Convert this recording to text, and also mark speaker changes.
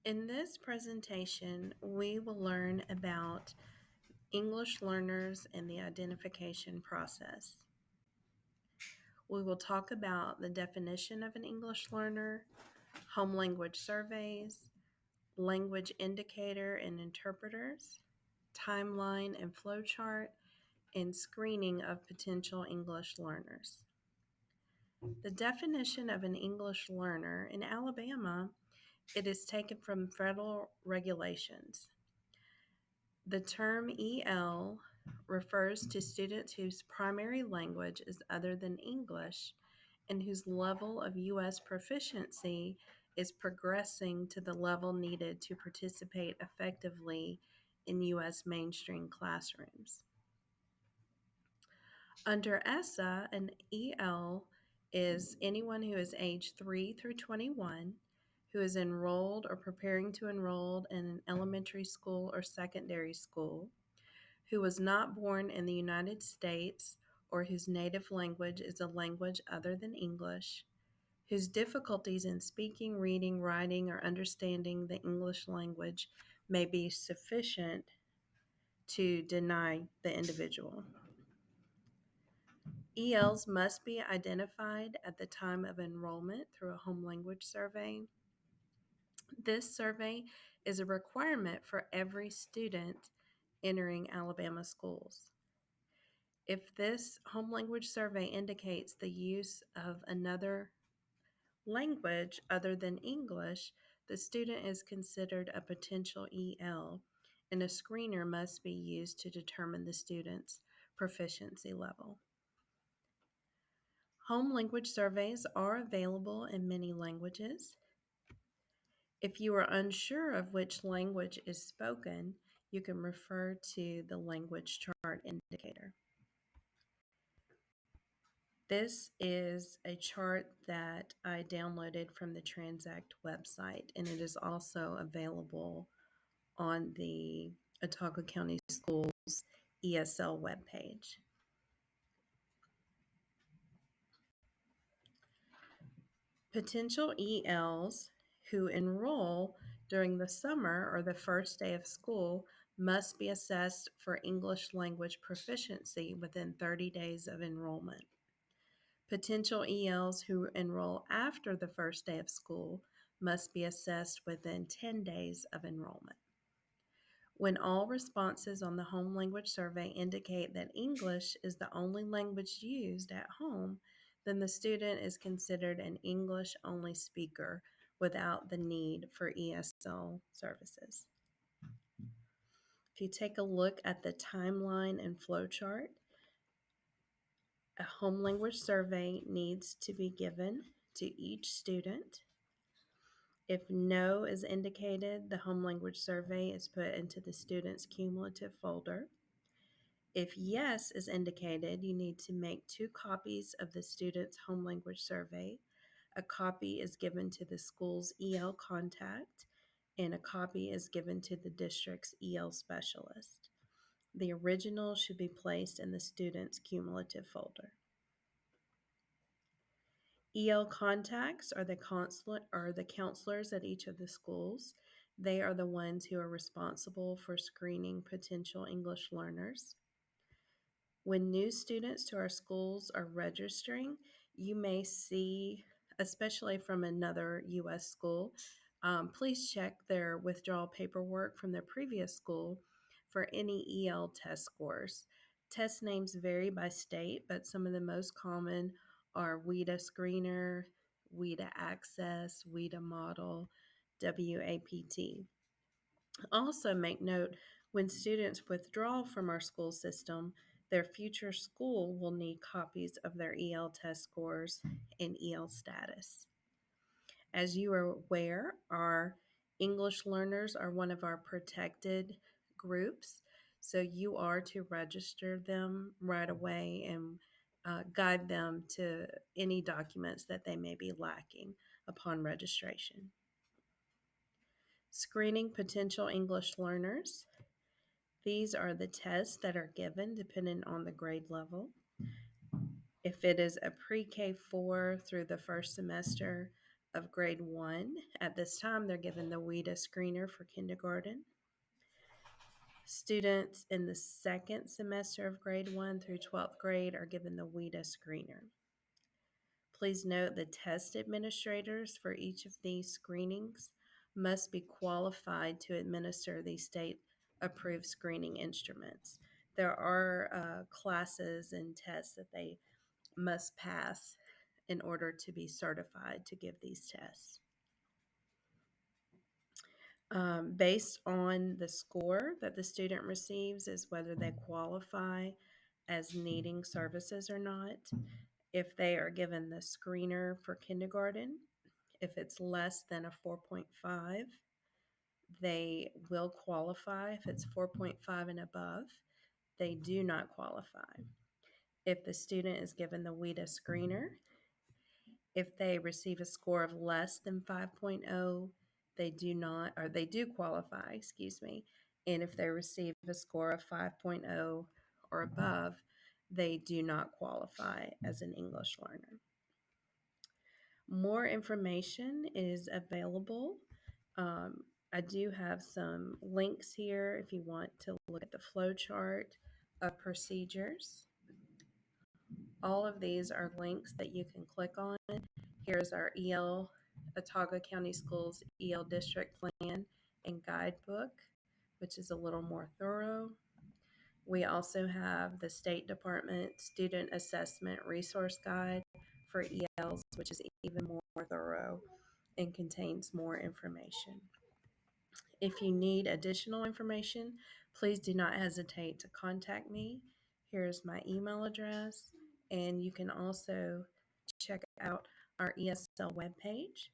Speaker 1: In this presentation, we will learn about English learners and the identification process. We will talk about the definition of an English learner, home language surveys, language indicator and interpreters, timeline and flowchart, and screening of potential English learners. The definition of an English learner in Alabama, it is taken from federal regulations. The term EL refers to students whose primary language is other than English and whose level of U.S. proficiency is progressing to the level needed to participate effectively in U.S. mainstream classrooms. Under ESSA, an EL is anyone who is age 3 through 21 who is enrolled or preparing to enroll in an elementary school or secondary school, who was not born in the United States or whose native language is a language other than English, whose difficulties in speaking, reading, writing, or understanding the English language may be sufficient to deny the individual. ELs must be identified at the time of enrollment through a home language survey. This survey is a requirement for every student entering Alabama schools. If this home language survey indicates the use of another language other than English, the student is considered a potential EL, and a screener must be used to determine the student's proficiency level. Home language surveys are available in many languages. If you are unsure of which language is spoken, you can refer to the language chart indicator. This is a chart that I downloaded from the Transact website, and it is also available on the Autauga County Schools ESL webpage. Potential ELs who enroll during the summer or the first day of school must be assessed for English language proficiency within 30 days of enrollment. Potential ELs who enroll after the first day of school must be assessed within 10 days of enrollment. When all responses on the home language survey indicate that English is the only language used at home, then the student is considered an English-only speaker without the need for ESL services. If you take a look at the timeline and flowchart, a home language survey needs to be given to each student. If no is indicated, the home language survey is put into the student's cumulative folder. If yes is indicated, you need to make 2 copies of the student's home language survey. A copy is given to the school's EL contact, and a copy is given to the district's EL specialist. The original should be placed in the student's cumulative folder. EL contacts are the counselors at each of the schools. They are the ones who are responsible for screening potential English learners. When new students to our schools are registering, you may see, especially from another U.S. school, please check their withdrawal paperwork from their previous school for any EL test scores. Test names vary by state, but some of the most common are WIDA Screener, WIDA Access, WIDA Model, WAPT. Also, make note when students withdraw from our school system, their future school will need copies of their EL test scores and EL status. As you are aware, our English learners are one of our protected groups, so you are to register them right away and guide them to any documents that they may be lacking upon registration. Screening potential English learners. These are the tests that are given depending on the grade level. If it is a pre-K 4 through the first semester, of grade 1. At this time, they're given the WIDA screener for kindergarten. Students in the second semester of grade 1 through 12th grade are given the WIDA screener. Please note the test administrators for each of these screenings must be qualified to administer these state-approved screening instruments. There are classes and tests that they must pass in order to be certified to give these tests. Based on the score that the student receives is whether they qualify as needing services or not. If they are given the screener for kindergarten, if it's less than a 4.5, they will qualify. If it's 4.5 and above, they do not qualify. If the student is given the WIDA screener, if they receive a score of less than 5.0, they do not, or they do qualify, excuse me. And if they receive a score of 5.0 or above, they do not qualify as an English learner. More information is available. I do have some links here if you want to look at the flow chart of procedures. All of these are links that you can click on. Here's our Autauga County Schools EL District Plan and Guidebook, which is a little more thorough. We also have the State Department Student Assessment Resource Guide for ELs, which is even more thorough and contains more information. If you need additional information, please do not hesitate to contact me. Here's my email address, and you can also check out our ESL webpage